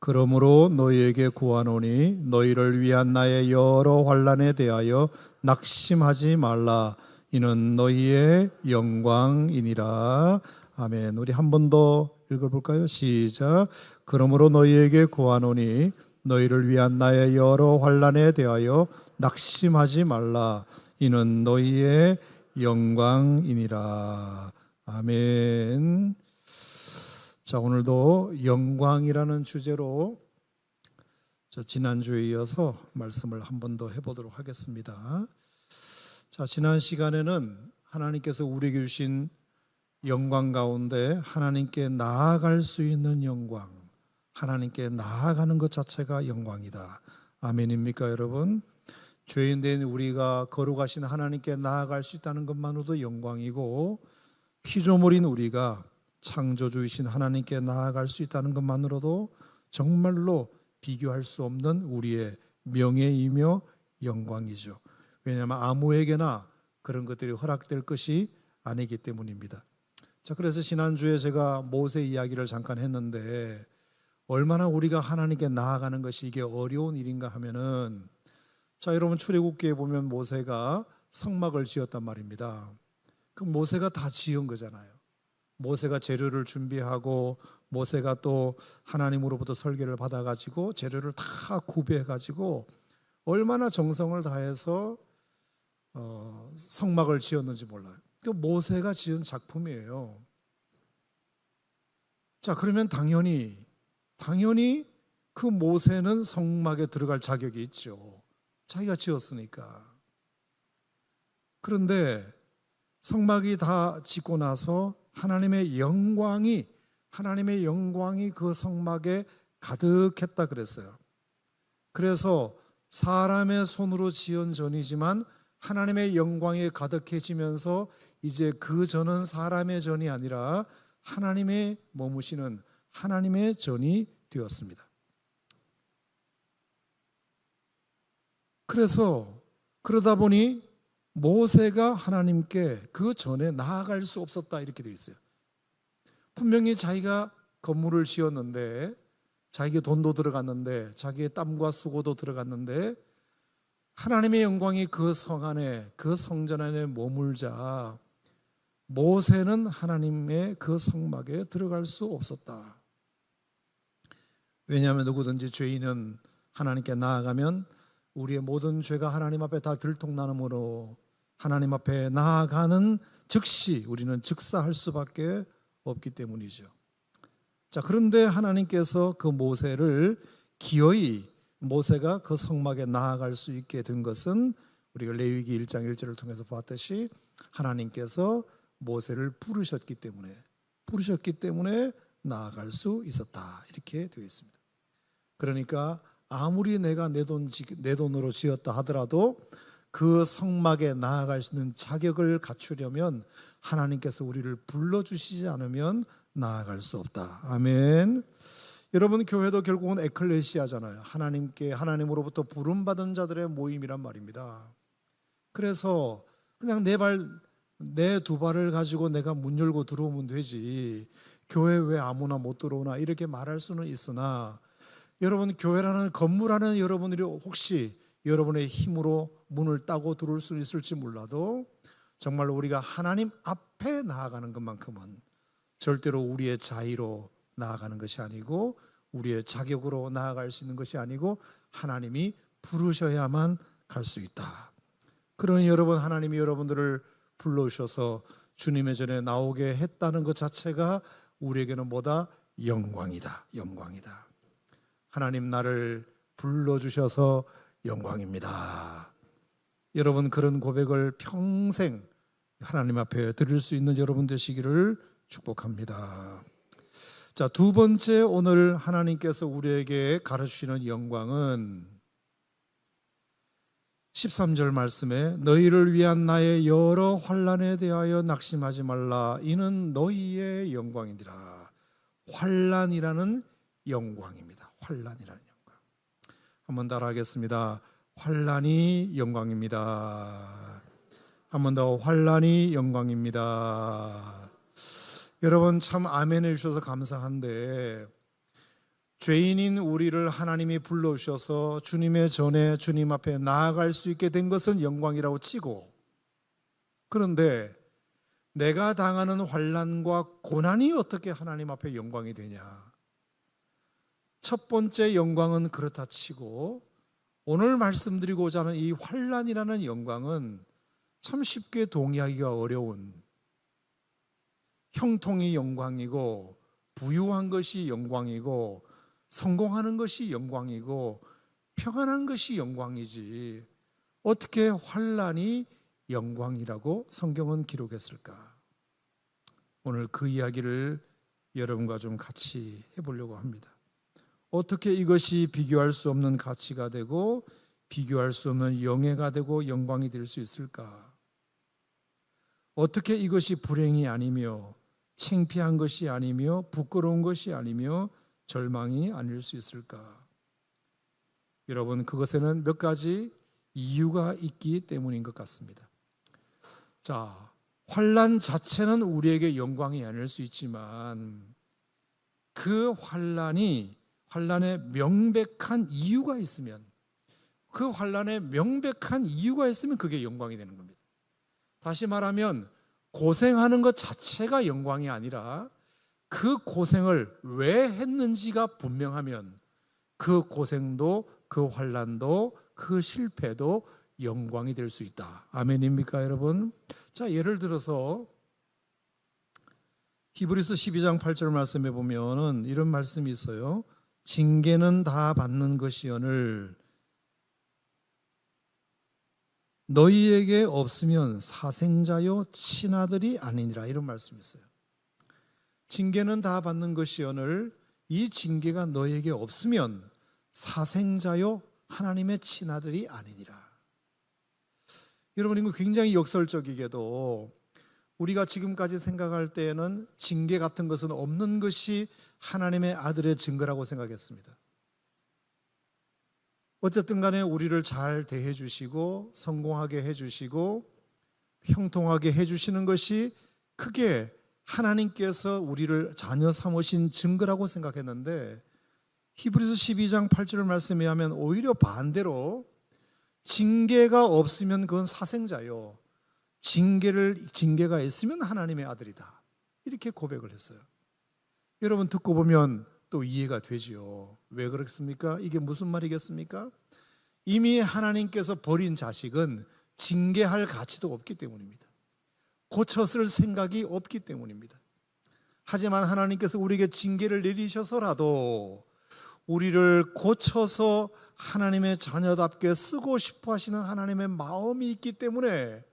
그러므로 너희에게 구하노니 너희를 위한 나의 여러 환난에 대하여 낙심하지 말라. 이는 너희의 영광이니라. 아멘. 우리 한 번 더 읽어볼까요? 시작. 그러므로 너희에게 구하노니 너희를 위한 나의 여러 환난에 대하여 낙심하지 말라. 이는 너희의 영광이니라. 아멘. 자, 오늘도 영광이라는 주제로 지난주에 이어서 말씀을 한 번 더 해보도록 하겠습니다. 자, 지난 시간에는 하나님께서 우리에게 주신 영광 가운데 하나님께 나아갈 수 있는 영광, 하나님께 나아가는 것 자체가 영광이다. 아멘입니까, 여러분? 죄인된 우리가 거룩하신 하나님께 나아갈 수 있다는 것만으로도 영광이고, 피조물인 우리가 창조주이신 하나님께 나아갈 수 있다는 것만으로도 정말로 비교할 수 없는 우리의 명예이며 영광이죠. 왜냐하면 아무에게나 그런 것들이 허락될 것이 아니기 때문입니다. 자, 그래서 지난주에 제가 모세 이야기를 잠깐 했는데, 얼마나 우리가 하나님께 나아가는 것이 이게 어려운 일인가 하면은, 자, 여러분 출애굽기에 보면 모세가 성막을 지었단 말입니다. 그 모세가 다 지은 거잖아요. 모세가 재료를 준비하고, 모세가 또 하나님으로부터 설계를 받아가지고 재료를 다 구비해가지고 얼마나 정성을 다해서 성막을 지었는지 몰라요. 그 모세가 지은 작품이에요. 자, 그러면 당연히 그 모세는 성막에 들어갈 자격이 있죠. 자기가 지었으니까. 그런데 성막이 다 짓고 나서 하나님의 영광이 그 성막에 가득했다 그랬어요. 그래서 사람의 손으로 지은 전이지만 하나님의 영광이 가득해지면서 이제 그 전은 사람의 전이 아니라 하나님의 머무시는 하나님의 전이 되었습니다. 그러다 보니 모세가 하나님께 그 전에 나아갈 수 없었다 이렇게 되어 있어요. 분명히 자기가 건물을 지었는데, 자기의 돈도 들어갔는데, 자기의 땀과 수고도 들어갔는데, 하나님의 영광이 그 성 안에, 그 성전 안에 머물자 모세는 하나님의 그 성막에 들어갈 수 없었다. 왜냐하면 누구든지 죄인은 하나님께 나아가면 우리의 모든 죄가 하나님 앞에 다 들통나므로 하나님 앞에 나아가는 즉시 우리는 즉사할 수밖에 없기 때문이죠. 자, 그런데 하나님께서 그 모세를 기어이 모세가 그 성막에 나아갈 수 있게 된 것은 우리가 레위기 1장 1절을 통해서 보았듯이 하나님께서 모세를 부르셨기 때문에 나아갈 수 있었다 이렇게 되어 있습니다. 그러니까 아무리 내가 내 돈으로 지었다 하더라도 그 성막에 나아갈 수 있는 자격을 갖추려면 하나님께서 우리를 불러주시지 않으면 나아갈 수 없다. 아멘. 여러분, 교회도 결국은 에클레시아잖아요. 하나님으로부터 부름받은 자들의 모임이란 말입니다. 그래서 그냥 내 두 발을 가지고 내가 문 열고 들어오면 되지, 교회 왜 아무나 못 들어오나 이렇게 말할 수는 있으나, 여러분, 교회라는 건물 안에 여러분들이 혹시 여러분의 힘으로 문을 따고 들어올 수 있을지 몰라도 정말 우리가 하나님 앞에 나아가는 것만큼은 절대로 우리의 자의로 나아가는 것이 아니고, 우리의 자격으로 나아갈 수 있는 것이 아니고 하나님이 부르셔야만 갈 수 있다. 그러니 여러분, 하나님이 여러분들을 불러주셔서 주님의 전에 나오게 했다는 것 자체가 우리에게는 뭐다? 영광이다. 하나님, 나를 불러주셔서 영광입니다. 여러분, 그런 고백을 평생 하나님 앞에 드릴 수 있는 여러분 되시기를 축복합니다. 자, 두 번째, 오늘 하나님께서 우리에게 가르치시는 영광은 13절 말씀에 너희를 위한 나의 여러 환난에 대하여 낙심하지 말라. 이는 너희의 영광이니라. 환난이라는 영광입니다. 환난이라는 영광. 한번 따라 하겠습니다. 환난이 영광입니다. 한 번 더, 환난이 영광입니다. 여러분, 참 아멘 해주셔서 감사한데, 죄인인 우리를 하나님이 불러주셔서 주님의 전에 주님 앞에 나아갈 수 있게 된 것은 영광이라고 치고, 그런데 내가 당하는 환난과 고난이 어떻게 하나님 앞에 영광이 되냐? 첫 번째 영광은 그렇다 치고, 오늘 말씀드리고자 하는 이 환난이라는 영광은 참 쉽게 동의하기가 어려운, 형통이 영광이고 부유한 것이 영광이고 성공하는 것이 영광이고 평안한 것이 영광이지, 어떻게 환난이 영광이라고 성경은 기록했을까? 오늘 그 이야기를 여러분과 좀 같이 해보려고 합니다. 어떻게 이것이 비교할 수 없는 가치가 되고 비교할 수 없는 영예가 되고 영광이 될 수 있을까? 어떻게 이것이 불행이 아니며 창피한 것이 아니며 부끄러운 것이 아니며 절망이 아닐 수 있을까? 여러분, 그것에는 몇 가지 이유가 있기 때문인 것 같습니다. 자, 환난 자체는 우리에게 영광이 아닐 수 있지만 그 환난에 명백한 이유가 있으면, 그 환난에 명백한 이유가 있으면 그게 영광이 되는 겁니다. 다시 말하면 고생하는 것 자체가 영광이 아니라 그 고생을 왜 했는지가 분명하면 그 고생도 그 환난도 그 실패도 영광이 될 수 있다. 아멘입니까, 여러분? 자, 예를 들어서 히브리서 12장 8절 말씀에 보면은 이런 말씀이 있어요. 징계는 다 받는 것이오늘 너희에게 없으면 사생자요 친아들이 아니니라, 이런 말씀이 있어요. 징계는 다 받는 것이오늘 이 징계가 너희에게 없으면 사생자요 하나님의 친아들이 아니니라. 여러분, 이거 굉장히 역설적이게도 우리가 지금까지 생각할 때에는 징계 같은 것은 없는 것이 하나님의 아들의 증거라고 생각했습니다. 어쨌든 간에 우리를 잘 대해 주시고 성공하게 해 주시고 형통하게 해 주시는 것이 크게 하나님께서 우리를 자녀 삼으신 증거라고 생각했는데, 히브리서 12장 8절 말씀에 하면 오히려 반대로 징계가 없으면 그건 사생자요, 징계가 있으면 하나님의 아들이다, 이렇게 고백을 했어요. 여러분, 듣고 보면 또 이해가 되지요. 왜 그렇습니까? 이게 무슨 말이겠습니까? 이미 하나님께서 버린 자식은 징계할 가치도 없기 때문입니다. 고쳐쓸 생각이 없기 때문입니다. 하지만 하나님께서 우리에게 징계를 내리셔서라도 우리를 고쳐서 하나님의 자녀답게 쓰고 싶어 하시는 하나님의 마음이 있기 때문에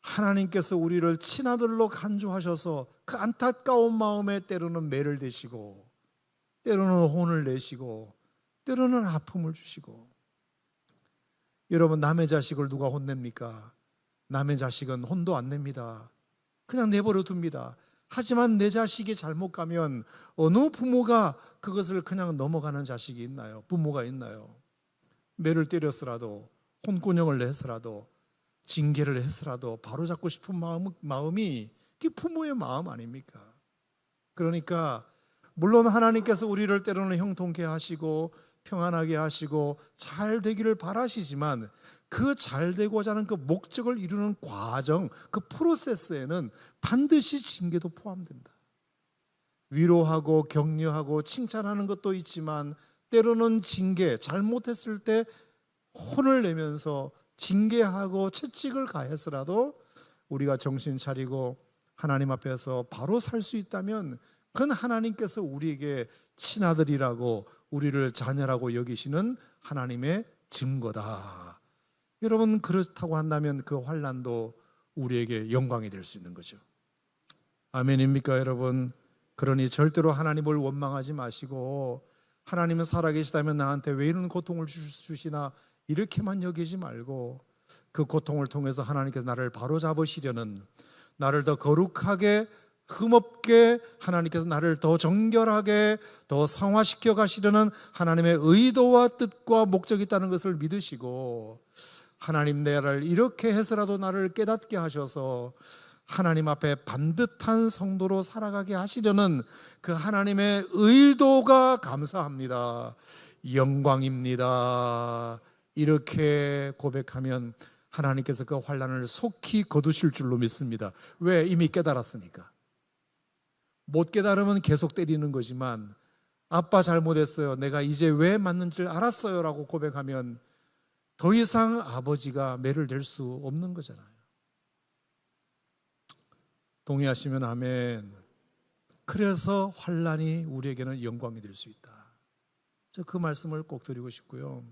하나님께서 우리를 친아들로 간주하셔서 그 안타까운 마음에 때로는 매를 대시고 때로는 혼을 내시고 때로는 아픔을 주시고. 여러분, 남의 자식을 누가 혼냅니까? 남의 자식은 혼도 안 냅니다. 그냥 내버려 둡니다. 하지만 내 자식이 잘못 가면 어느 부모가 그것을 그냥 넘어가는 자식이 있나요? 부모가 있나요? 매를 때렸으라도 혼꾸녕을 내서라도 징계를 했으라도 바로잡고 싶은 마음이 그게 부모의 마음 아닙니까? 그러니까 물론 하나님께서 우리를 때로는 형통케 하시고 평안하게 하시고 잘 되기를 바라시지만 그 잘 되고자 하는 그 목적을 이루는 과정, 그 프로세스에는 반드시 징계도 포함된다. 위로하고 격려하고 칭찬하는 것도 있지만 때로는 징계, 잘못했을 때 혼을 내면서 징계하고 채찍을 가해서라도 우리가 정신 차리고 하나님 앞에서 바로 살 수 있다면 그건 하나님께서 우리에게 친아들이라고 우리를 자녀라고 여기시는 하나님의 증거다. 여러분, 그렇다고 한다면 그 환난도 우리에게 영광이 될 수 있는 거죠. 아멘입니까, 여러분? 그러니 절대로 하나님을 원망하지 마시고 하나님은 살아계시다면 나한테 왜 이런 고통을 주시나 이렇게만 여기지 말고 그 고통을 통해서 하나님께서 나를 바로잡으시려는, 나를 더 거룩하게 흠없게 하나님께서 나를 더 정결하게 더 성화시켜 가시려는 하나님의 의도와 뜻과 목적이 있다는 것을 믿으시고 하나님, 나를 이렇게 해서라도 나를 깨닫게 하셔서 하나님 앞에 반듯한 성도로 살아가게 하시려는 그 하나님의 의도가 감사합니다. 영광입니다. 이렇게 고백하면 하나님께서 그 환난을 속히 거두실 줄로 믿습니다. 왜? 이미 깨달았으니까. 못 깨달으면 계속 때리는 거지만 아빠 잘못했어요. 내가 이제 왜 맞는지를 알았어요. 라고 고백하면 더 이상 아버지가 매를 댈 수 없는 거잖아요. 동의하시면 아멘. 그래서 환난이 우리에게는 영광이 될 수 있다. 그 말씀을 꼭 드리고 싶고요.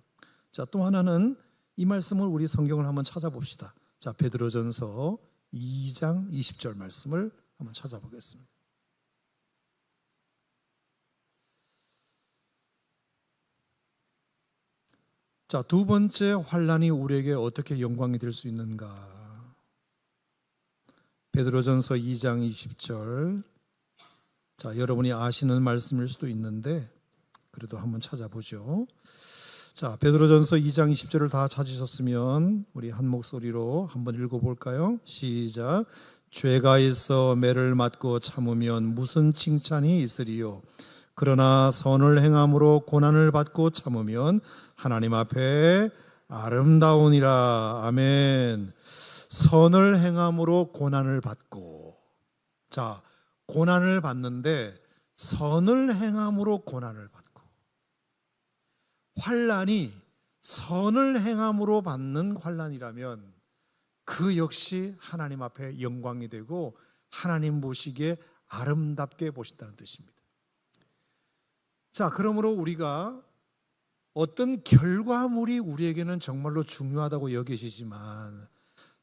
자, 또 하나는 이 말씀을 우리 성경을 한번 찾아봅시다. 자, 베드로전서 2장 20절 말씀을 한번 찾아보겠습니다. 자, 두 번째 환난이 우리에게 어떻게 영광이 될 수 있는가? 베드로전서 2장 20절. 자, 여러분이 아시는 말씀일 수도 있는데 그래도 한번 찾아보죠. 자, 베드로전서 2장 20절을 다 찾으셨으면 우리 한 목소리로 한번 읽어볼까요? 시작. 죄가 있어 매를 맞고 참으면 무슨 칭찬이 있으리요? 그러나 선을 행함으로 고난을 받고 참으면 하나님 앞에 아름다우니라. 아멘. 선을 행함으로 고난을 받고, 자, 고난을 받는데 선을 행함으로 고난을 받고, 환난이 선을 행함으로 받는 환난이라면 그 역시 하나님 앞에 영광이 되고 하나님 보시기에 아름답게 보신다는 뜻입니다. 자, 그러므로 우리가 어떤 결과물이 우리에게는 정말로 중요하다고 여기시지만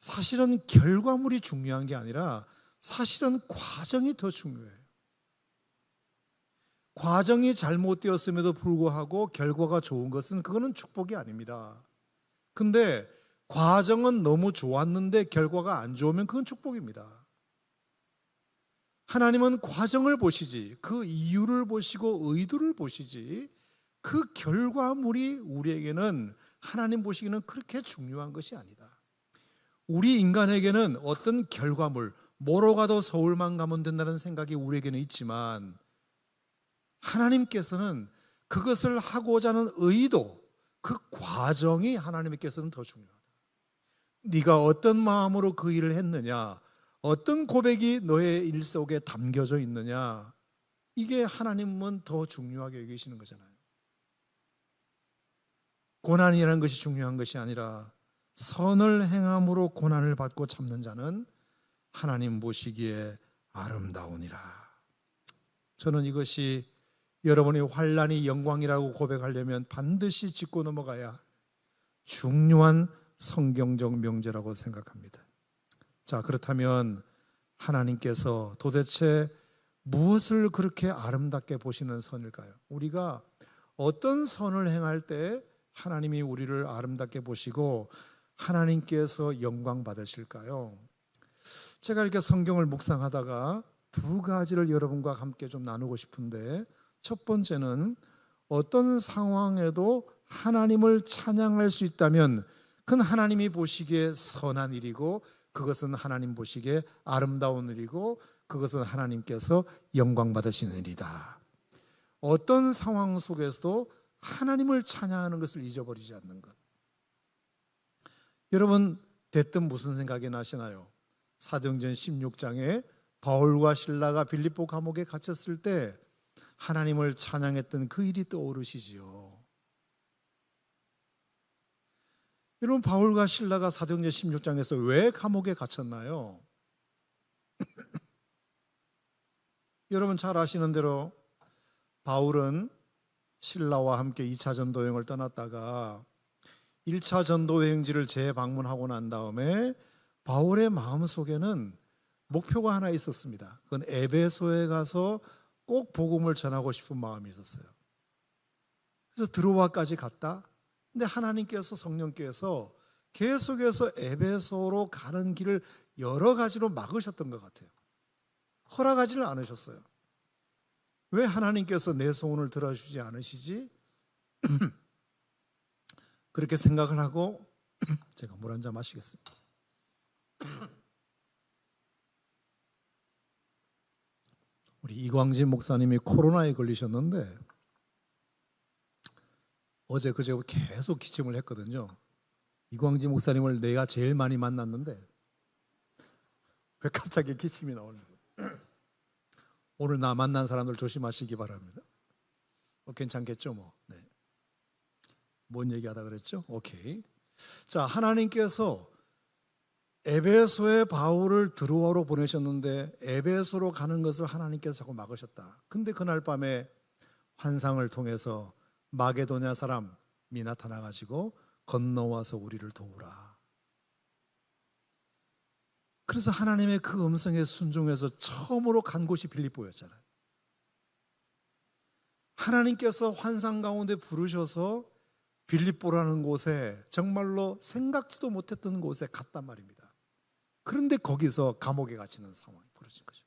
사실은 결과물이 중요한 게 아니라 사실은 과정이 더 중요해요. 과정이 잘못되었음에도 불구하고 결과가 좋은 것은 그거는 축복이 아닙니다. 근데 과정은 너무 좋았는데 결과가 안 좋으면 그건 축복입니다. 하나님은 과정을 보시지 그 이유를 보시고 의도를 보시지 그 결과물이 우리에게는 하나님 보시기에는 그렇게 중요한 것이 아니다. 우리 인간에게는 어떤 결과물, 뭐로 가도 서울만 가면 된다는 생각이 우리에게는 있지만 하나님께서는 그것을 하고자 하는 의도, 그 과정이 하나님께서는 더 중요하다. 네가 어떤 마음으로 그 일을 했느냐, 어떤 고백이 너의 일 속에 담겨져 있느냐, 이게 하나님은 더 중요하게 여기시는 거잖아요. 고난이라는 것이 중요한 것이 아니라 선을 행함으로 고난을 받고 참는 자는 하나님 보시기에 아름다우니라. 저는 이것이 여러분이 환난이 영광이라고 고백하려면 반드시 짚고 넘어가야 중요한 성경적 명제라고 생각합니다. 자, 그렇다면 하나님께서 도대체 무엇을 그렇게 아름답게 보시는 선일까요? 우리가 어떤 선을 행할 때 하나님이 우리를 아름답게 보시고 하나님께서 영광 받으실까요? 제가 이렇게 성경을 묵상하다가 두 가지를 여러분과 함께 좀 나누고 싶은데, 첫 번째는 어떤 상황에도 하나님을 찬양할 수 있다면 그건 하나님이 보시기에 선한 일이고 그것은 하나님 보시기에 아름다운 일이고 그것은 하나님께서 영광 받으시는 일이다. 어떤 상황 속에서도 하나님을 찬양하는 것을 잊어버리지 않는 것. 여러분 대뜸 무슨 생각이 나시나요? 사도행전 16장에 바울과 실라가 빌립보 감옥에 갇혔을 때 하나님을 찬양했던 그 일이 떠오르시지요. 여러분 바울과 실라가 사도행전 16장에서 왜 감옥에 갇혔나요? 여러분 잘 아시는 대로 바울은 실라와 함께 2차 전도 여행을 떠났다가 1차 전도 여행지를 재방문하고 난 다음에 바울의 마음속에는 목표가 하나 있었습니다. 그건 에베소에 가서 꼭 복음을 전하고 싶은 마음이 있었어요. 그래서 드로아까지 갔다. 근데 하나님께서 성령께서 계속해서 에베소로 가는 길을 여러 가지로 막으셨던 것 같아요. 허락하지를 않으셨어요. 왜 하나님께서 내 소원을 들어주지 않으시지? 그렇게 생각을 하고 제가 물 한 잔 마시겠습니다. 우리 이광진 목사님이 코로나에 걸리셨는데 어제 그제 계속 기침을 했거든요. 이광진 목사님을 내가 제일 많이 만났는데 왜 갑자기 기침이 나오는 거예요? 오늘 나 만난 사람들 조심하시기 바랍니다. 괜찮겠죠 뭐. 네. 뭔 얘기하다 그랬죠? 오케이. 자, 하나님께서 에베소에 바울을 드로아로 보내셨는데 에베소로 가는 것을 하나님께서 자꾸 막으셨다. 근데 그날 밤에 환상을 통해서 마게도냐 사람이 나타나가지고 건너와서 우리를 도우라. 그래서 하나님의 그 음성에 순종해서 처음으로 간 곳이 빌립보였잖아요. 하나님께서 환상 가운데 부르셔서 빌립보라는 곳에 정말로 생각지도 못했던 곳에 갔단 말입니다. 그런데 거기서 감옥에 갇히는 상황이 벌어진 거죠.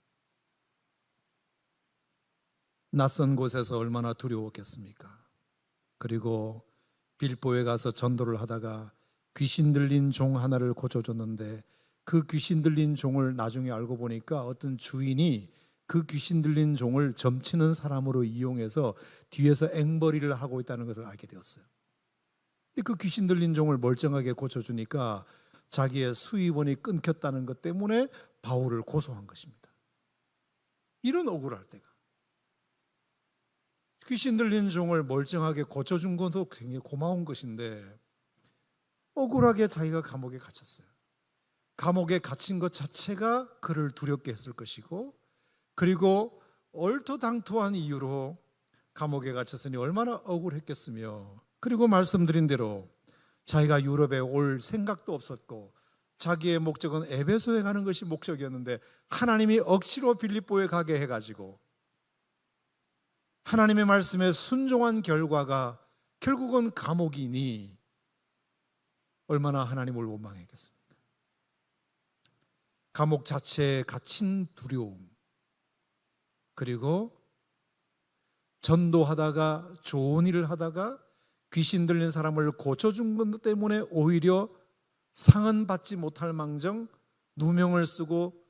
낯선 곳에서 얼마나 두려웠겠습니까? 그리고 빌립보에 가서 전도를 하다가 귀신 들린 종 하나를 고쳐줬는데 그 귀신 들린 종을 나중에 알고 보니까 어떤 주인이 그 귀신 들린 종을 점치는 사람으로 이용해서 뒤에서 앵벌이를 하고 있다는 것을 알게 되었어요. 근데 그 귀신 들린 종을 멀쩡하게 고쳐주니까 자기의 수입원이 끊겼다는 것 때문에 바울을 고소한 것입니다. 이런 억울할 때가. 귀신 들린 종을 멀쩡하게 고쳐준 것도 굉장히 고마운 것인데 억울하게 자기가 감옥에 갇혔어요. 감옥에 갇힌 것 자체가 그를 두렵게 했을 것이고, 그리고 얼토당토한 이유로 감옥에 갇혔으니 얼마나 억울했겠으며, 그리고 말씀드린 대로 자기가 유럽에 올 생각도 없었고 자기의 목적은 에베소에 가는 것이 목적이었는데 하나님이 억지로 빌립보에 가게 해가지고 하나님의 말씀에 순종한 결과가 결국은 감옥이니 얼마나 하나님을 원망했겠습니까? 감옥 자체에 갇힌 두려움, 그리고 전도하다가 좋은 일을 하다가 귀신 들린 사람을 고쳐준 것 때문에 오히려 상은 받지 못할 망정 누명을 쓰고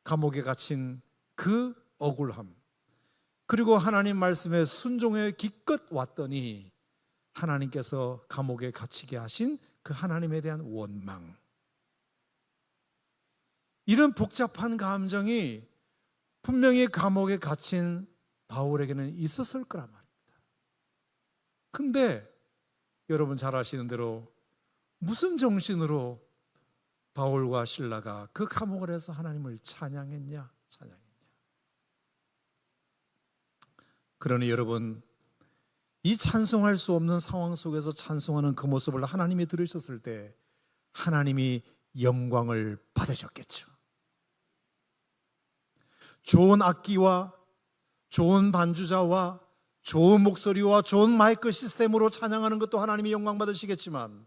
감옥에 갇힌 그 억울함, 그리고 하나님 말씀에 순종해 기껏 왔더니 하나님께서 감옥에 갇히게 하신 그 하나님에 대한 원망, 이런 복잡한 감정이 분명히 감옥에 갇힌 바울에게는 있었을 거란 말입니다. 근데 여러분 잘 아시는 대로 무슨 정신으로 바울과 실라가 그 감옥을 해서 하나님을 찬양했냐? 그러니 여러분, 이 찬송할 수 없는 상황 속에서 찬송하는 그 모습을 하나님이 들으셨을 때 하나님이 영광을 받으셨겠죠. 좋은 악기와 좋은 반주자와 좋은 목소리와 좋은 마이크 시스템으로 찬양하는 것도 하나님이 영광 받으시겠지만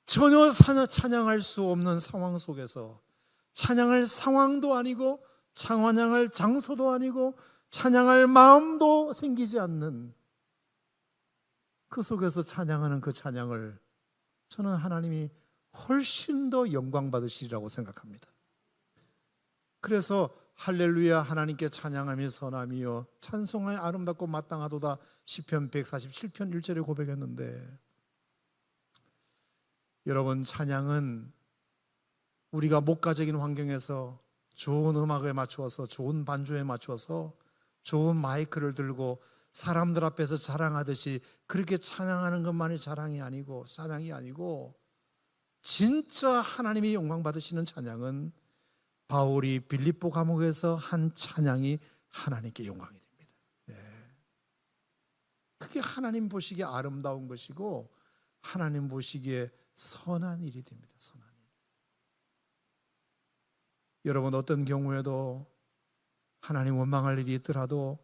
전혀 찬양할 수 없는 상황 속에서, 찬양할 상황도 아니고 찬양할 장소도 아니고 찬양할 마음도 생기지 않는 그 속에서 찬양하는 그 찬양을 저는 하나님이 훨씬 더 영광 받으시리라고 생각합니다. 그래서 할렐루야 하나님께 찬양하며 선하며 찬송하여 아름답고 마땅하도다 시편 147편 1절에 고백했는데, 여러분 찬양은 우리가 목가적인 환경에서 좋은 음악에 맞추어서 좋은 반주에 맞추어서 좋은 마이크를 들고 사람들 앞에서 자랑하듯이 그렇게 찬양하는 것만이 자랑이 아니고 사랑이 아니고, 진짜 하나님이 영광 받으시는 찬양은 바울이 빌립보 감옥에서 한 찬양이 하나님께 영광이 됩니다. 네. 그게 하나님 보시기에 아름다운 것이고 하나님 보시기에 선한 일이 됩니다. 선한 일. 여러분 어떤 경우에도 하나님 원망할 일이 있더라도,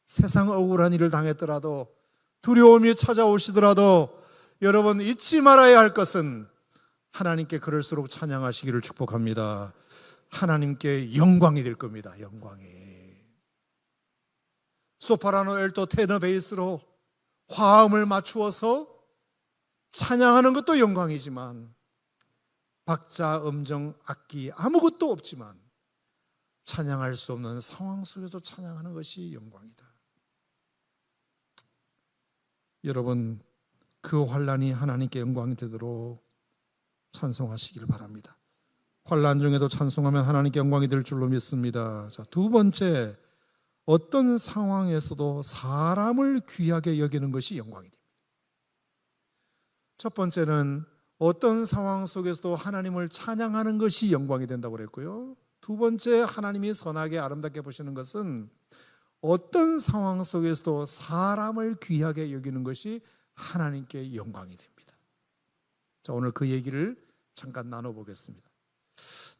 세상 억울한 일을 당했더라도, 두려움이 찾아오시더라도 여러분 잊지 말아야 할 것은 하나님께 그럴수록 찬양하시기를 축복합니다. 하나님께 영광이 될 겁니다. 영광이. 소파라노, 엘토, 테너, 베이스로 화음을 맞추어서 찬양하는 것도 영광이지만 박자, 음정, 악기 아무것도 없지만 찬양할 수 없는 상황 속에서 찬양하는 것이 영광이다. 여러분, 그 환난이 하나님께 영광이 되도록 찬송하시길 바랍니다. 환난 중에도 찬송하면 하나님께 영광이 될 줄로 믿습니다. 자, 두 번째, 어떤 상황에서도 사람을 귀하게 여기는 것이 영광이 됩니다. 첫 번째는 어떤 상황 속에서도 하나님을 찬양하는 것이 영광이 된다고 그랬고요. 두 번째, 하나님이 선하게 아름답게 보시는 것은 어떤 상황 속에서도 사람을 귀하게 여기는 것이 하나님께 영광이 됩니다. 자, 오늘 그 얘기를 잠깐 나눠보겠습니다.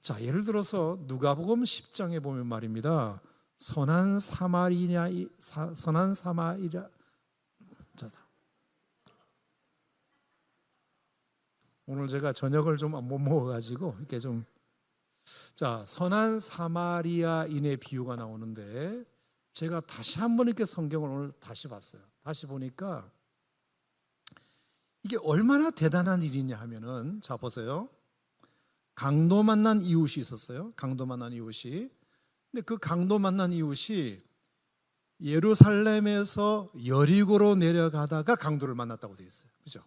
자, 예를 들어서 누가복음 10장에 보면 말입니다. 선한 사마리아 오늘 제가 저녁을 좀 못 먹어가지고 이렇게 좀 선한 사마리아인의 비유가 나오는데 제가 다시 한번 이렇게 성경을 오늘 다시 봤어요. 다시 보니까 이게 얼마나 대단한 일이냐 하면은 자 보세요. 강도 만난 이웃이 있었어요. 강도 만난 이웃이. 근데 그 강도 만난 이웃이 예루살렘에서 여리고로 내려가다가 강도를 만났다고 되어 있어요. 그죠?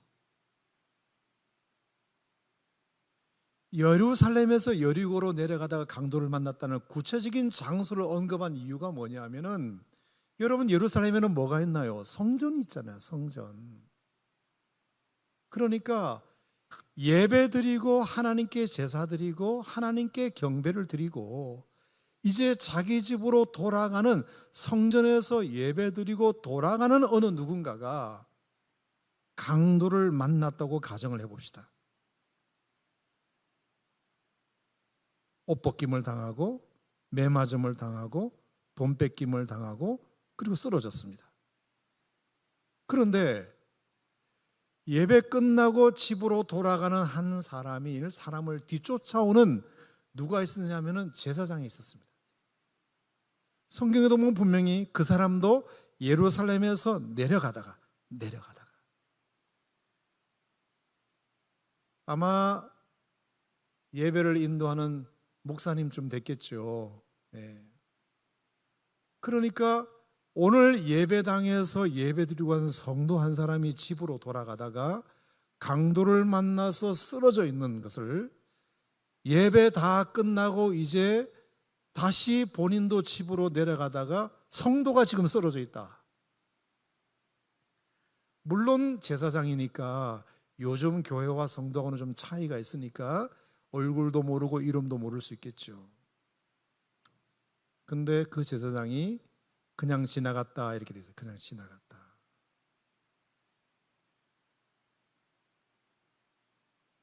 예루살렘에서 여리고로 내려가다가 강도를 만났다는 구체적인 장소를 언급한 이유가 뭐냐 하면은 여러분, 예루살렘에는 뭐가 있나요? 성전이 있잖아요. 성전. 그러니까 예배 드리고 하나님께 제사 드리고 하나님께 경배를 드리고 이제 자기 집으로 돌아가는, 성전에서 예배 드리고 돌아가는 어느 누군가가 강도를 만났다고 가정을 해봅시다. 옷 벗김을 당하고 매맞음을 당하고 돈 뺏김을 당하고 그리고 쓰러졌습니다. 그런데 예배 끝나고 집으로 돌아가는 한 사람을 뒤쫓아오는 누가 있었냐면은 제사장이 있었습니다. 성경에도 보면 분명히 그 사람도 예루살렘에서 내려가다가 아마 예배를 인도하는 목사님쯤 됐겠죠. 네. 그러니까 오늘 예배당에서 예배드리고 한 성도 한 사람이 집으로 돌아가다가 강도를 만나서 쓰러져 있는 것을 예배 다 끝나고 이제 다시 본인도 집으로 내려가다가 성도가 지금 쓰러져 있다. 물론 제사장이니까 요즘 교회와 성도하고는 좀 차이가 있으니까 얼굴도 모르고 이름도 모를 수 있겠죠. 근데 그 제사장이 그냥 지나갔다 이렇게 돼 있어요. 그냥 지나갔다.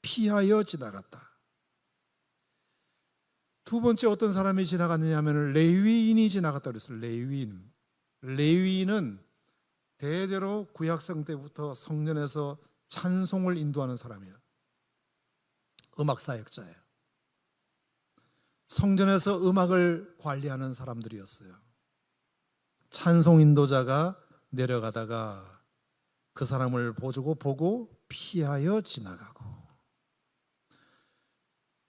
피하여 지나갔다. 두 번째 어떤 사람이 지나갔느냐 하면 레위인이 지나갔다 그랬어요. 레위인은 대대로 구약성 때부터 성전에서 찬송을 인도하는 사람이에요. 음악 사역자예요. 성전에서 음악을 관리하는 사람들이었어요. 찬송 인도자가 내려가다가 그 사람을 보고 피하여 지나가고,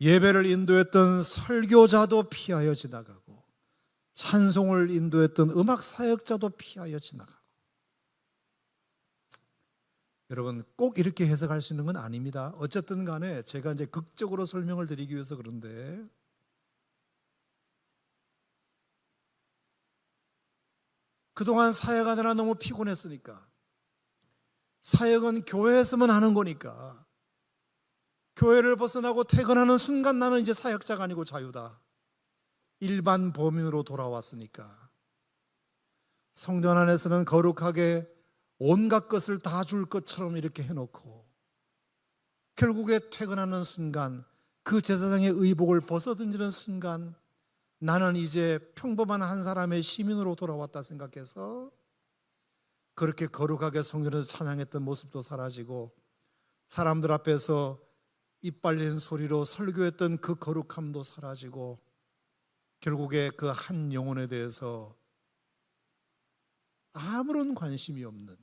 예배를 인도했던 설교자도 피하여 지나가고, 찬송을 인도했던 음악 사역자도 피하여 지나가고. 여러분, 꼭 이렇게 해석할 수 있는 건 아닙니다. 어쨌든 간에 제가 이제 극적으로 설명을 드리기 위해서 그런데, 그동안 사역하느라 너무 피곤했으니까, 사역은 교회에서만 하는 거니까 교회를 벗어나고 퇴근하는 순간 나는 이제 사역자가 아니고 자유다. 일반 범인으로 돌아왔으니까 성전 안에서는 거룩하게 온갖 것을 다 줄 것처럼 이렇게 해놓고 결국에 퇴근하는 순간, 그 제사장의 의복을 벗어던지는 순간 나는 이제 평범한 한 사람의 시민으로 돌아왔다 생각해서 그렇게 거룩하게 성전에서 찬양했던 모습도 사라지고, 사람들 앞에서 입 벌린 소리로 설교했던 그 거룩함도 사라지고, 결국에 그 한 영혼에 대해서 아무런 관심이 없는,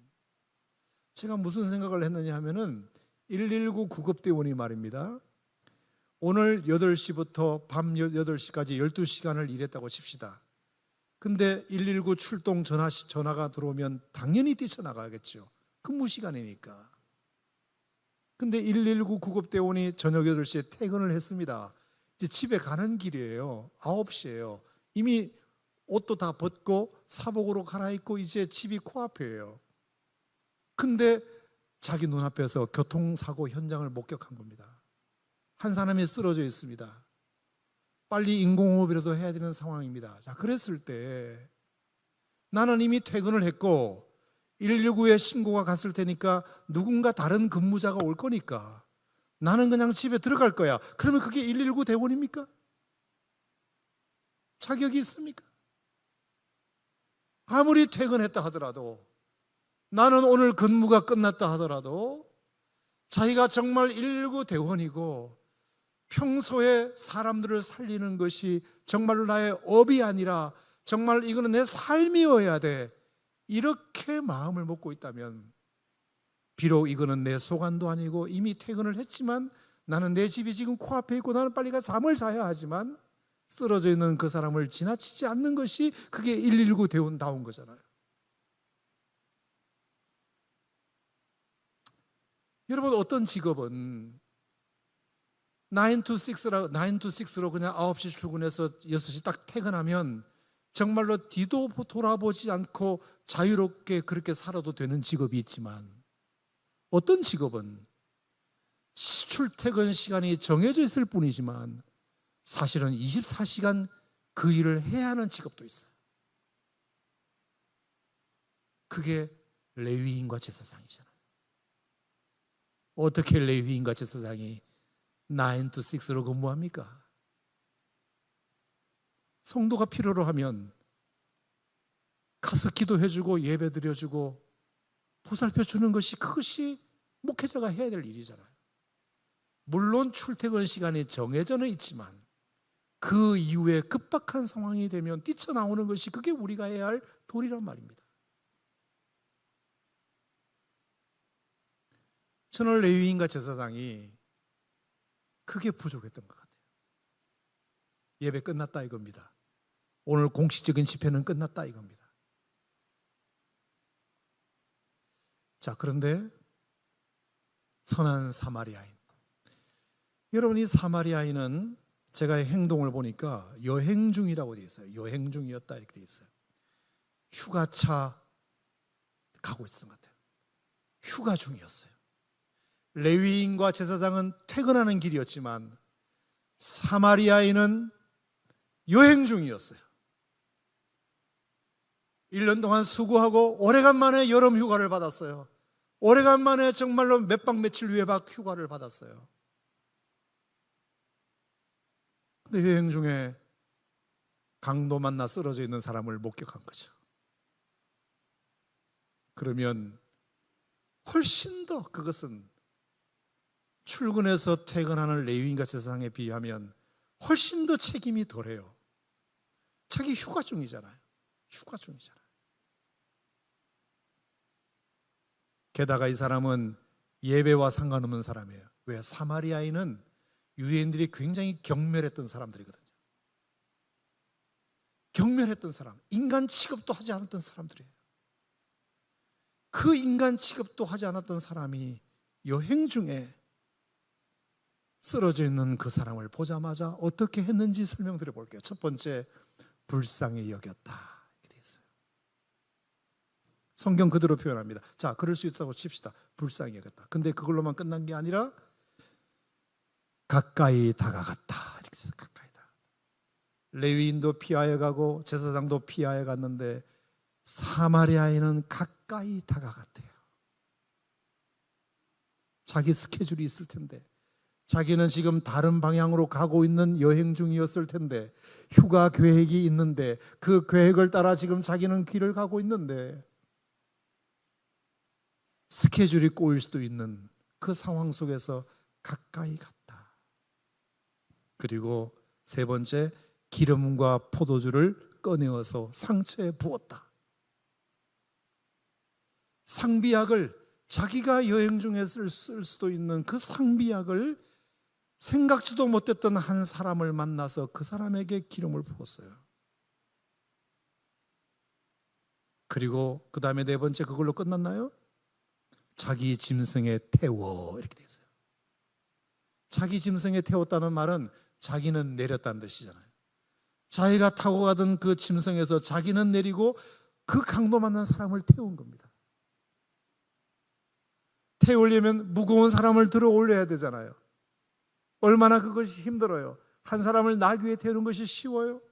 제가 무슨 생각을 했느냐 하면은 119 구급대원이 말입니다, 오늘 8시부터 밤 8시까지 12시간을 일했다고 칩시다. 근데 119 출동 전화가 들어오면 당연히 뛰쳐나가겠죠. 근무 시간이니까. 근데 119 구급대원이 저녁 8시에 퇴근을 했습니다. 이제 집에 가는 길이에요. 9시예요. 이미 옷도 다 벗고 사복으로 갈아입고 이제 집이 코앞이에요. 근데 자기 눈앞에서 교통사고 현장을 목격한 겁니다. 한 사람이 쓰러져 있습니다. 빨리 인공호흡이라도 해야 되는 상황입니다. 자, 그랬을 때 나는 이미 퇴근을 했고 119에 신고가 갔을 테니까 누군가 다른 근무자가 올 거니까 나는 그냥 집에 들어갈 거야. 그러면 그게 119 대원입니까? 자격이 있습니까? 아무리 퇴근했다 하더라도, 나는 오늘 근무가 끝났다 하더라도 자기가 정말 119 대원이고 평소에 사람들을 살리는 것이 정말로 나의 업이 아니라 정말 이거는 내 삶이어야 돼, 이렇게 마음을 먹고 있다면, 비록 이거는 내 소관도 아니고 이미 퇴근을 했지만 나는 내 집이 지금 코앞에 있고 나는 빨리 가서 잠을 자야 하지만 쓰러져 있는 그 사람을 지나치지 않는 것이 그게 119 대원다운 거잖아요. 여러분, 어떤 직업은 9 to 6로 그냥 9시 출근해서 6시 딱 퇴근하면 정말로 뒤도 돌아보지 않고 자유롭게 그렇게 살아도 되는 직업이 있지만, 어떤 직업은 출퇴근 시간이 정해져 있을 뿐이지만 사실은 24시간 그 일을 해야 하는 직업도 있어요. 그게 레위인과 제사장이잖아요. 어떻게 레위인과 제사장이 9 to 6로 근무합니까? 성도가 필요로 하면 가서 기도해주고 예배드려주고 보살펴주는 것이, 그것이 목회자가 해야 될 일이잖아요. 물론 출퇴근 시간이 정해져는 있지만 그 이후에 급박한 상황이 되면 뛰쳐나오는 것이, 그게 우리가 해야 할 도리란 말입니다. 저는 레위인과 제사장이 그게 부족했던 것 같아요. 예배 끝났다 이겁니다. 오늘 공식적인 집회는 끝났다 이겁니다. 자, 그런데 선한 사마리아인, 여러분, 이 사마리아인은 제가 행동을 보니까 여행 중이라고 되어 있어요. 여행 중이었다 이렇게 되어 있어요. 휴가차 가고 있었던 것 같아요. 휴가 중이었어요. 레위인과 제사장은 퇴근하는 길이었지만 사마리아인은 여행 중이었어요. 1년 동안 수고하고 오래간만에 여름 휴가를 받았어요. 오래간만에 정말로 몇 박 며칠 외박 휴가를 받았어요. 근데 여행 중에 강도 만나 쓰러져 있는 사람을 목격한 거죠. 그러면 훨씬 더 그것은 출근해서 퇴근하는 레위인과 제사장에 비하면 훨씬 더 책임이 덜해요. 자기 휴가 중이잖아요. 휴가 중이잖아요. 게다가 이 사람은 예배와 상관없는 사람이에요. 왜? 사마리아인은 유대인들이 굉장히 경멸했던 사람들이거든요. 경멸했던 사람, 인간 취급도 하지 않았던 사람들이에요. 그 인간 취급도 하지 않았던 사람이 여행 중에 쓰러져 있는 그 사람을 보자마자 어떻게 했는지 설명드려 볼게요. 첫 번째, 불쌍히 여겼다 이렇게 돼 있어요. 성경 그대로 표현합니다. 자, 그럴 수 있다고 칩시다. 불쌍히 여겼다. 근데 그걸로만 끝난 게 아니라 가까이 다가갔다 이렇게 해서 가까이 다가갔다. 레위인도 피하여 가고 제사장도 피하여 갔는데 사마리아인은 가까이 다가갔대요. 자기 스케줄이 있을 텐데, 자기는 지금 다른 방향으로 가고 있는 여행 중이었을 텐데, 휴가 계획이 있는데 그 계획을 따라 지금 자기는 길을 가고 있는데 스케줄이 꼬일 수도 있는 그 상황 속에서 가까이 갔다. 그리고 세 번째, 기름과 포도주를 꺼내어서 상처에 부었다. 상비약을, 자기가 여행 중에 쓸 수도 있는 그 상비약을 생각지도 못했던 한 사람을 만나서 그 사람에게 기름을 부었어요. 그리고 그 다음에 네 번째 그걸로 끝났나요? 자기 짐승에 태워, 이렇게 돼 있어요. 자기 짐승에 태웠다는 말은 자기는 내렸다는 뜻이잖아요. 자기가 타고 가던 그 짐승에서 자기는 내리고 그 강도 만난 사람을 태운 겁니다. 태우려면 무거운 사람을 들어 올려야 되잖아요. 얼마나 그것이 힘들어요. 한 사람을 나귀 위에 태우는 것이 쉬워요?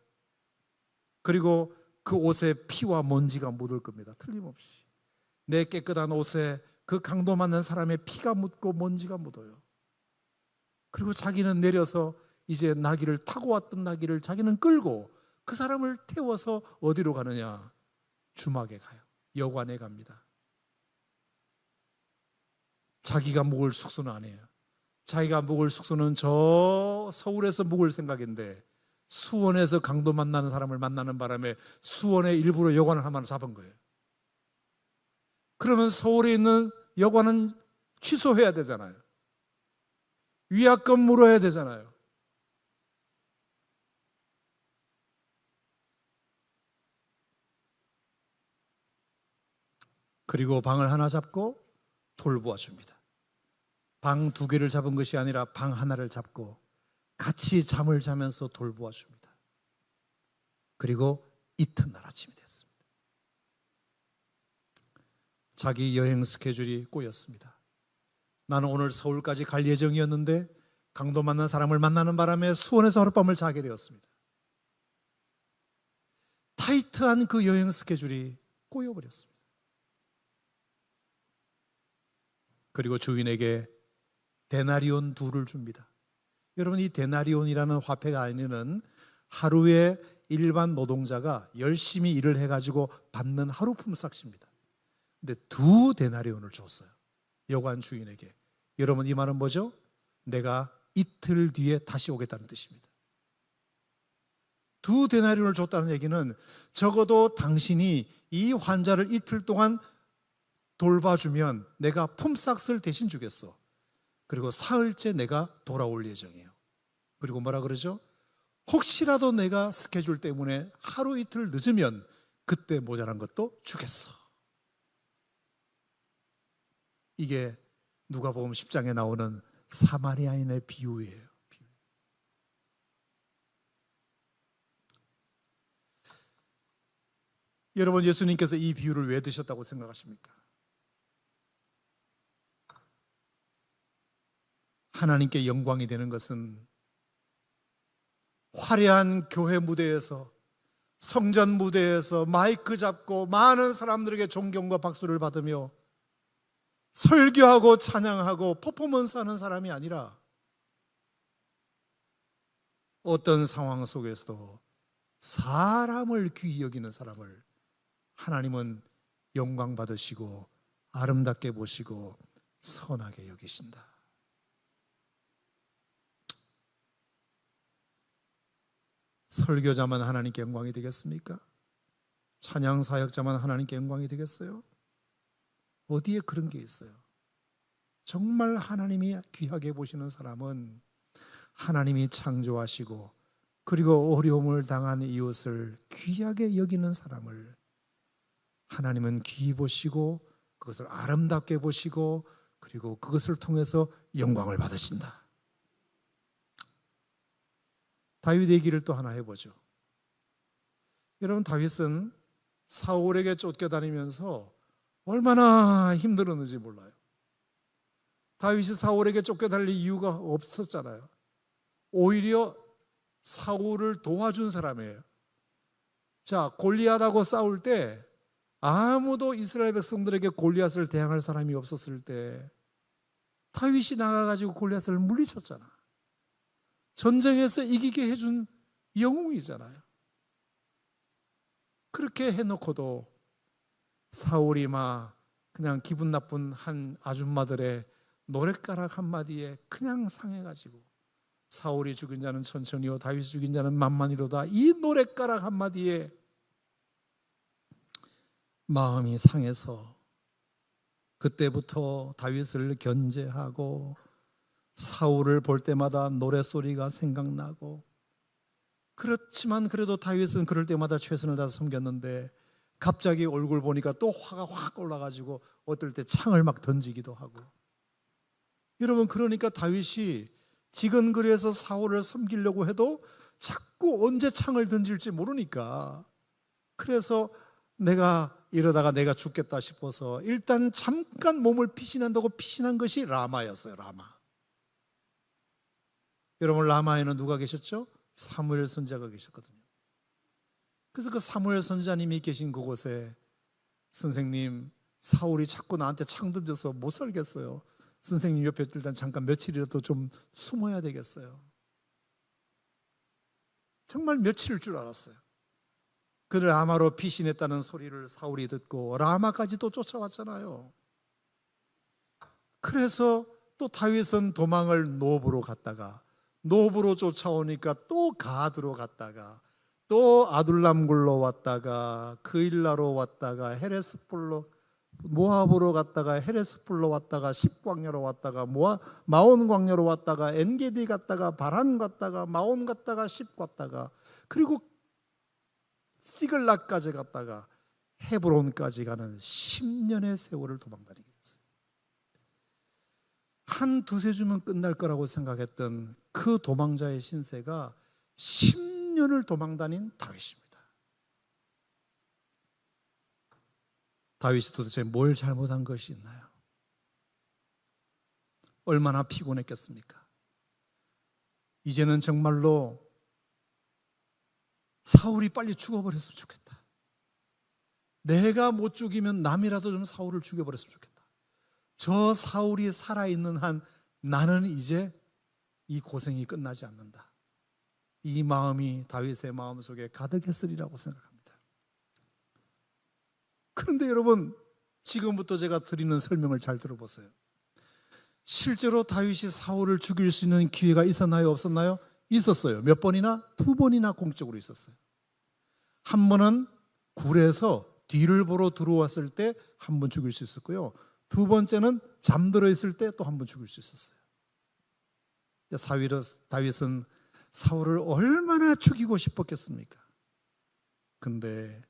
그리고 그 옷에 피와 먼지가 묻을 겁니다. 틀림없이. 내 깨끗한 옷에 그 강도 맞는 사람의 피가 묻고 먼지가 묻어요. 그리고 자기는 내려서 이제 나귀를 타고 왔던 나귀를 자기는 끌고 그 사람을 태워서 어디로 가느냐? 주막에 가요. 여관에 갑니다. 자기가 묵을 숙소는 아니에요. 자기가 묵을 숙소는 저 서울에서 묵을 생각인데 수원에서 강도 만나는 사람을 만나는 바람에 수원에 일부러 여관을 하나 잡은 거예요. 그러면 서울에 있는 여관은 취소해야 되잖아요. 위약금 물어야 되잖아요. 그리고 방을 하나 잡고 돌보아 줍니다. 방 두 개를 잡은 것이 아니라 방 하나를 잡고 같이 잠을 자면서 돌보아 줍니다. 그리고 이튿날 아침이 됐습니다. 자기 여행 스케줄이 꼬였습니다. 나는 오늘 서울까지 갈 예정이었는데 강도 만난 사람을 만나는 바람에 수원에서 하룻밤을 자게 되었습니다. 타이트한 그 여행 스케줄이 꼬여버렸습니다. 그리고 주인에게 데나리온 2를 줍니다. 여러분, 이 데나리온이라는 화폐가 아니는 하루에 일반 노동자가 열심히 일을 해가지고 받는 하루 품삯입니다. 근데 2 데나리온을 줬어요. 여관 주인에게. 여러분, 이 말은 뭐죠? 내가 이틀 뒤에 다시 오겠다는 뜻입니다. 2 데나리온을 줬다는 얘기는 적어도 당신이 이 환자를 이틀 동안 돌봐주면 내가 품삯을 대신 주겠어. 그리고 사흘째 내가 돌아올 예정이에요. 그리고 뭐라 그러죠? 혹시라도 내가 스케줄 때문에 하루 이틀 늦으면 그때 모자란 것도 주겠어. 이게 누가복음 10장에 나오는 사마리아인의 비유예요. 여러분, 예수님께서 이 비유를 왜 드셨다고 생각하십니까? 하나님께 영광이 되는 것은 화려한 교회 무대에서, 성전 무대에서 마이크 잡고 많은 사람들에게 존경과 박수를 받으며 설교하고 찬양하고 퍼포먼스 하는 사람이 아니라 어떤 상황 속에서도 사람을 귀히 여기는 사람을 하나님은 영광 받으시고 아름답게 보시고 선하게 여기신다. 설교자만 하나님께 영광이 되겠습니까? 찬양 사역자만 하나님께 영광이 되겠어요? 어디에 그런 게 있어요? 정말 하나님이 귀하게 보시는 사람은 하나님이 창조하시고 그리고 어려움을 당한 이웃을 귀하게 여기는 사람을 하나님은 귀히 보시고 그것을 아름답게 보시고 그리고 그것을 통해서 영광을 받으신다. 다윗의 길을 또 하나 해보죠. 여러분, 다윗은 사울에게 쫓겨다니면서 얼마나 힘들었는지 몰라요. 다윗이 사울에게 쫓겨다닐 이유가 없었잖아요. 오히려 사울을 도와준 사람이에요. 자, 골리앗하고 싸울 때 아무도 이스라엘 백성들에게 골리앗을 대항할 사람이 없었을 때 다윗이 나가가지고 골리앗을 물리쳤잖아. 전쟁에서 이기게 해준 영웅이잖아요. 그렇게 해놓고도 사울이 막 그냥 기분 나쁜 한 아줌마들의 노랫가락 한마디에 그냥 상해가지고 사울이 죽인 자는 천천히요 다윗이 죽인 자는 만만히로다, 이 노랫가락 한마디에 마음이 상해서 그때부터 다윗을 견제하고 사울을 볼 때마다 노랫소리가 생각나고, 그렇지만 그래도 다윗은 그럴 때마다 최선을 다해서 섬겼는데 갑자기 얼굴 보니까 또 화가 확 올라가지고 어떨 때 창을 막 던지기도 하고. 여러분, 그러니까 다윗이 지근거리에서 사울을 섬기려고 해도 자꾸 언제 창을 던질지 모르니까, 그래서 내가 이러다가 내가 죽겠다 싶어서 일단 잠깐 몸을 피신한다고 피신한 것이 라마였어요. 라마. 여러분, 라마에는 누가 계셨죠? 사무엘 선지자가 계셨거든요. 그래서 그 사무엘 선지자님이 계신 그곳에, 선생님, 사울이 자꾸 나한테 창 던져서 못 살겠어요. 선생님 옆에 일단 잠깐 며칠이라도 좀 숨어야 되겠어요. 정말 며칠일 줄 알았어요. 그 라마로 피신했다는 소리를 사울이 듣고 라마까지 또 쫓아왔잖아요. 그래서 또 다윗은 도망을 노브로 갔다가, 노브로 쫓아오니까 또 가드로 갔다가, 또 아둘람굴로 왔다가, 그일라로 왔다가, 헤레스폴로, 모압으로 갔다가, 헤레스폴로 왔다가, 십광야로 왔다가, 마온 광야로 왔다가, 엔게디 갔다가, 바란 갔다가, 마온 갔다가, 십 갔다가, 그리고 시글락까지 갔다가 헤브론까지 가는 10년의 세월을 도망다니게 됐어요. 한 두세 주면 끝날 거라고 생각했던 그 도망자의 신세가 10년을 도망다닌 다윗입니다. 다윗이 도대체 뭘 잘못한 것이 있나요? 얼마나 피곤했겠습니까? 이제는 정말로 사울이 빨리 죽어버렸으면 좋겠다. 내가 못 죽이면 남이라도 좀 사울을 죽여버렸으면 좋겠다. 저 사울이 살아있는 한 나는 이제 이 고생이 끝나지 않는다. 이 마음이 다윗의 마음속에 가득했으리라고 생각합니다. 그런데 여러분, 지금부터 제가 드리는 설명을 잘 들어보세요. 실제로 다윗이 사울을 죽일 수 있는 기회가 있었나요? 없었나요? 있었어요. 몇 번이나? 2번이나 공적으로 있었어요. 한 번은 굴에서 뒤를 보러 들어왔을 때 한 번 죽일 수 있었고요. 두 번째는 잠들어 있을 때 또 한 번 죽일 수 있었어요. 다윗은 사울을 얼마나 죽이고 싶었겠습니까? 근데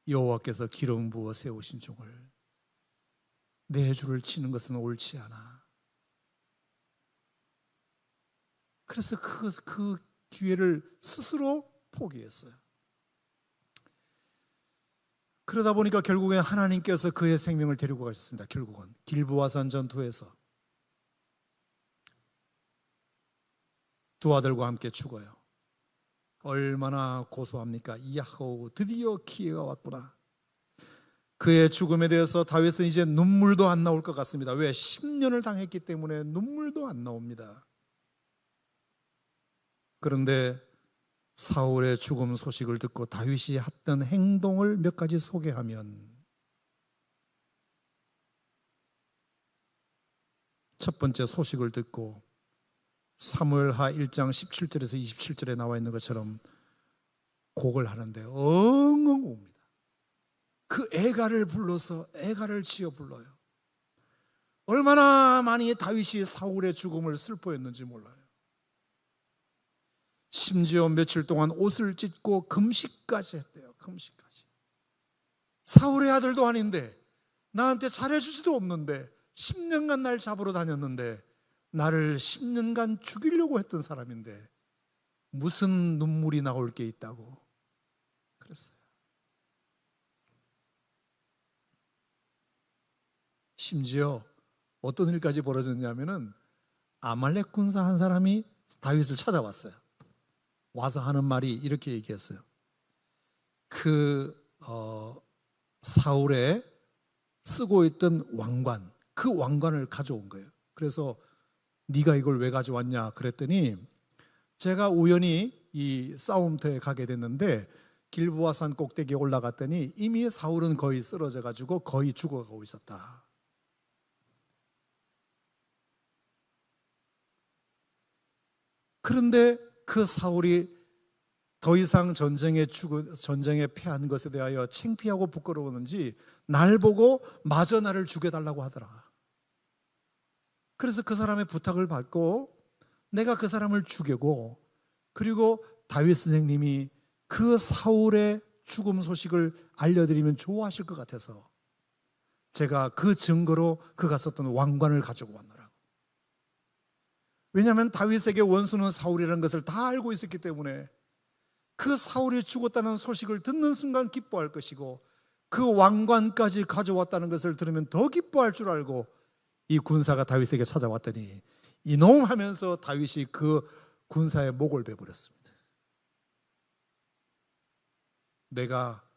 여호와께서 기름 부어 세우신 종을 내 주를 치는 것은 옳지 않아. 그래서 그 기회를 스스로 포기했어요. 그러다 보니까 결국엔 하나님께서 그의 생명을 데리고 가셨습니다. 결국은 길보아산 전투에서 두 아들과 함께 죽어요. 얼마나 고소합니까? 야호, 드디어 기회가 왔구나. 그의 죽음에 대해서 다윗은 이제 눈물도 안 나올 것 같습니다. 왜? 10년을 당했기 때문에 눈물도 안 나옵니다. 그런데 사울의 죽음 소식을 듣고 다윗이 했던 행동을 몇 가지 소개하면, 첫 번째, 소식을 듣고 사무엘하 1장 17절에서 27절에 나와 있는 것처럼 곡을 하는데 엉엉 웁니다. 그 애가를 불러서 애가를 지어 불러요. 얼마나 많이 다윗이 사울의 죽음을 슬퍼했는지 몰라요. 심지어 며칠 동안 옷을 찢고 금식까지 했대요. 금식까지. 사울의 아들도 아닌데, 나한테 잘해주지도 없는데, 10년간 날 잡으러 다녔는데, 나를 10년간 죽이려고 했던 사람인데 무슨 눈물이 나올 게 있다고 그랬어요. 심지어 어떤 일까지 벌어졌냐면은 아말렉 군사 한 사람이 다윗을 찾아왔어요. 와서 하는 말이 이렇게 얘기했어요. 사울의 쓰고 있던 왕관, 그 왕관을 가져온 거예요. 그래서 네가 이걸 왜 가져왔냐 그랬더니, 제가 우연히 이 싸움터에 가게 됐는데 길보아산 꼭대기에 올라갔더니 이미 사울은 거의 쓰러져 가지고 거의 죽어가고 있었다. 그런데 그 사울이 더 이상 전쟁에 패한 것에 대하여 창피하고 부끄러웠는지 날 보고 마저 나를 죽여달라고 하더라. 그래서 그 사람의 부탁을 받고 내가 그 사람을 죽이고, 그리고 다윗 선생님이 그 사울의 죽음 소식을 알려드리면 좋아하실 것 같아서 제가 그 증거로 그가 썼던 왕관을 가지고 왔노라고. 왜냐하면 다윗에게 원수는 사울이라는 것을 다 알고 있었기 때문에 그 사울이 죽었다는 소식을 듣는 순간 기뻐할 것이고, 그 왕관까지 가져왔다는 것을 들으면 더 기뻐할 줄 알고 이 군사가 다윗에게 찾아왔더니 이놈 하면서 다윗이 그 군사의 목을 베버렸습니다. 내가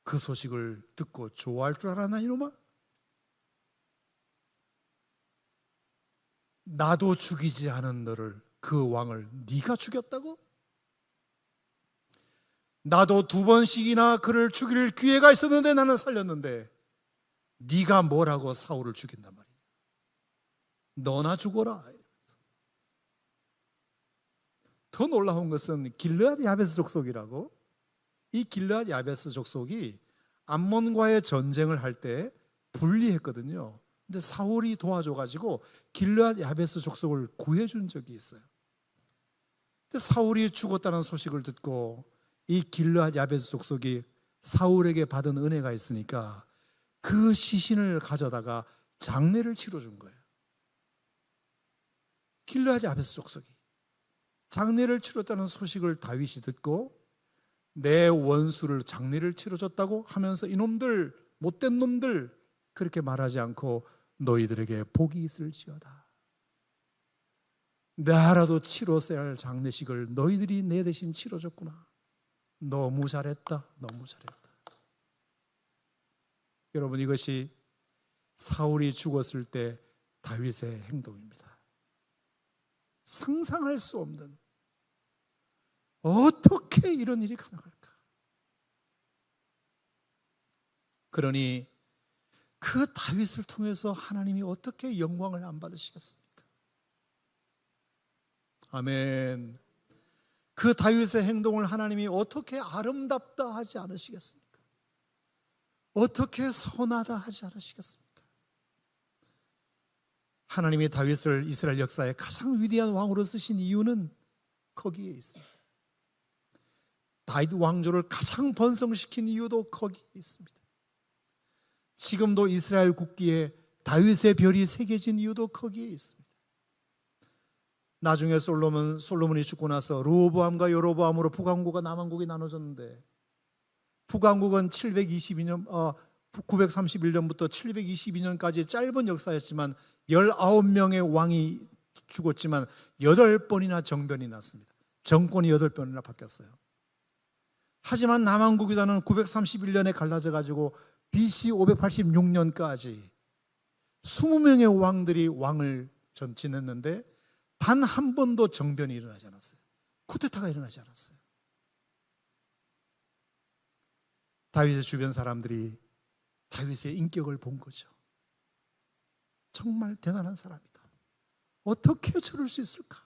그 소식을 듣고 좋아할 줄 알았나 이놈아? 나도 죽이지 않은 너를, 그 왕을 네가 죽였다고? 나도 2번씩이나 그를 죽일 기회가 있었는데 나는 살렸는데 네가 뭐라고 사울을 죽인단 말이야. 너나 죽어라. 더 놀라운 것은 길르앗 야베스 족속이라고, 이 길르앗 야베스 족속이 암몬과의 전쟁을 할 때 분리했거든요. 근데 사울이 도와줘가지고 길르앗 야베스 족속을 구해준 적이 있어요. 근데 사울이 죽었다는 소식을 듣고 이 길르앗 야베스 족속이 사울에게 받은 은혜가 있으니까 그 시신을 가져다가 장례를 치러준 거예요. 길르앗 야베스 족속이 장례를 치렀다는 소식을 다윗이 듣고 내 원수를 장례를 치러줬다고 하면서 이놈들, 못된 놈들, 그렇게 말하지 않고 너희들에게 복이 있을지어다. 나라도 치러서야 할 장례식을 너희들이 내 대신 치러줬구나. 너무 잘했다. 너무 잘했다. 여러분, 이것이 사울이 죽었을 때 다윗의 행동입니다. 상상할 수 없는, 어떻게 이런 일이 가능할까? 그러니 그 다윗을 통해서 하나님이 어떻게 영광을 안 받으시겠습니까? 아멘. 그 다윗의 행동을 하나님이 어떻게 아름답다 하지 않으시겠습니까? 어떻게 선하다 하지 않으시겠습니까? 하나님이 다윗을 이스라엘 역사의 가장 위대한 왕으로 쓰신 이유는 거기에 있습니다. 다윗 왕조를 가장 번성시킨 이유도 거기에 있습니다. 지금도 이스라엘 국기에 다윗의 별이 새겨진 이유도 거기에 있습니다. 나중에 솔로몬이 죽고 나서 르호보암과 여로보암으로 북왕국과 남왕국이 나눠졌는데, 북왕국은 931년부터 722년까지 짧은 역사였지만 19명의 왕이 죽었지만 8번이나 정변이 났습니다. 정권이 8번이나 바뀌었어요. 하지만 남왕국이라는 931년에 갈라져 가지고 BC 586년까지 20명의 왕들이 왕을 지냈는데 단 한 번도 정변이 일어나지 않았어요. 쿠데타가 일어나지 않았어요. 다윗의 주변 사람들이 다윗의 인격을 본 거죠. 정말 대단한 사람이다. 어떻게 저럴 수 있을까?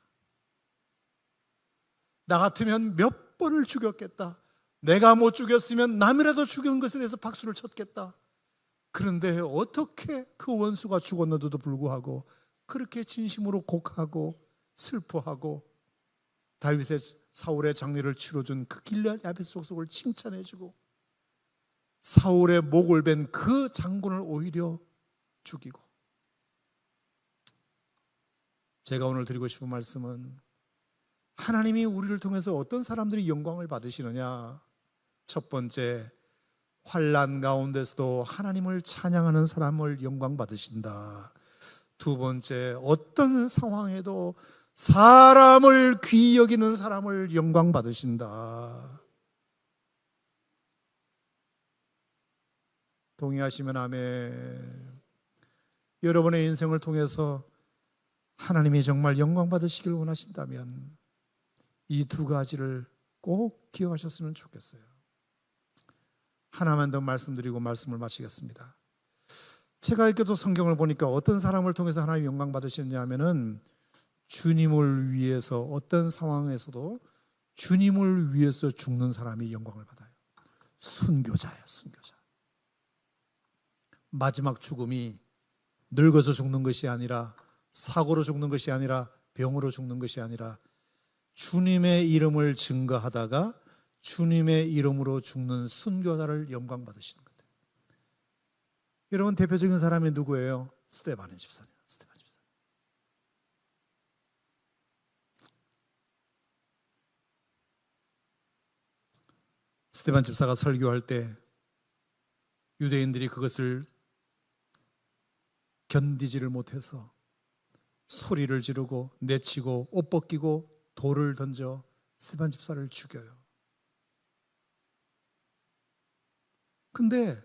나 같으면 몇 번을 죽였겠다. 내가 못 죽였으면 남이라도 죽인 것에 대해서 박수를 쳤겠다. 그런데 어떻게 그 원수가 죽었는데도 불구하고 그렇게 진심으로 곡하고 슬퍼하고 다윗의 사울의 장례를 치러준 그 길르앗 야베스 족속을 칭찬해주고 사울의 목을 벤 그 장군을 오히려 죽이고. 제가 오늘 드리고 싶은 말씀은 하나님이 우리를 통해서 어떤 사람들이 영광을 받으시느냐. 첫 번째, 환난 가운데서도 하나님을 찬양하는 사람을 영광 받으신다. 두 번째, 어떤 상황에도 사람을 귀히 여기는 사람을 영광 받으신다. 동의하시면 아멘. 여러분의 인생을 통해서 하나님이 정말 영광 받으시길 원하신다면 이 두 가지를 꼭 기억하셨으면 좋겠어요. 하나만 더 말씀드리고 말씀을 마치겠습니다. 제가 읽어도 성경을 보니까 어떤 사람을 통해서 하나님 영광 받으셨냐 하면은 주님을 위해서 어떤 상황에서도 주님을 위해서 죽는 사람이 영광을 받아요. 순교자예요, 순교자. 마지막 죽음이 늙어서 죽는 것이 아니라 사고로 죽는 것이 아니라, 병으로 죽는 것이 아니라 주님의 이름을 증거하다가 주님의 이름으로 죽는 순교자를 영광 받으시는 거예요. 여러분, 대표적인 사람이 누구예요? 스데반 집사님. 스데반 집사가 설교할 때 유대인들이 그것을 견디지를 못해서 소리를 지르고 내치고 옷 벗기고 돌을 던져 스데반 집사를 죽여요. 근데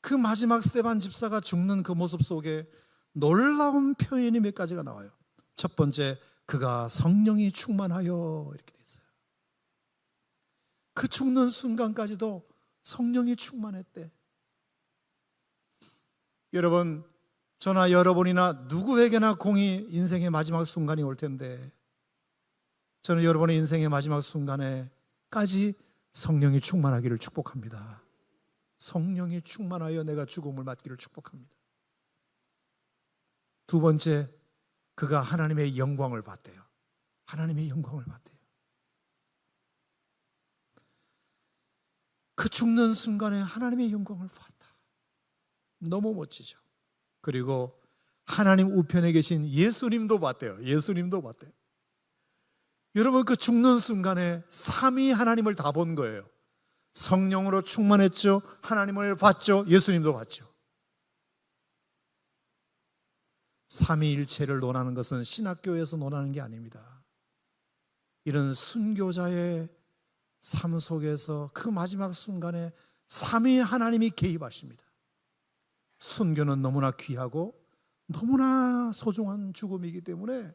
그 마지막 스데반 집사가 죽는 그 모습 속에 놀라운 표현이 몇 가지가 나와요. 첫 번째, 그가 성령이 충만하여, 이렇게 돼 있어요. 그 죽는 순간까지도 성령이 충만했대. 여러분, 저나 여러분이나 누구에게나 공이 인생의 마지막 순간이 올 텐데, 저는 여러분의 인생의 마지막 순간에까지 성령이 충만하기를 축복합니다. 성령이 충만하여 내가 죽음을 맞기를 축복합니다. 두 번째, 그가 하나님의 영광을 봤대요. 하나님의 영광을 봤대요. 그 죽는 순간에 하나님의 영광을 봤다. 너무 멋지죠. 그리고 하나님 우편에 계신 예수님도 봤대요. 예수님도 봤대요. 여러분, 그 죽는 순간에 삼위 하나님을 다 본 거예요. 성령으로 충만했죠. 하나님을 봤죠. 예수님도 봤죠. 삼위일체를 논하는 것은 신학교에서 논하는 게 아닙니다. 이런 순교자의 삶 속에서 그 마지막 순간에 삼위 하나님이 개입하십니다. 순교는 너무나 귀하고 너무나 소중한 죽음이기 때문에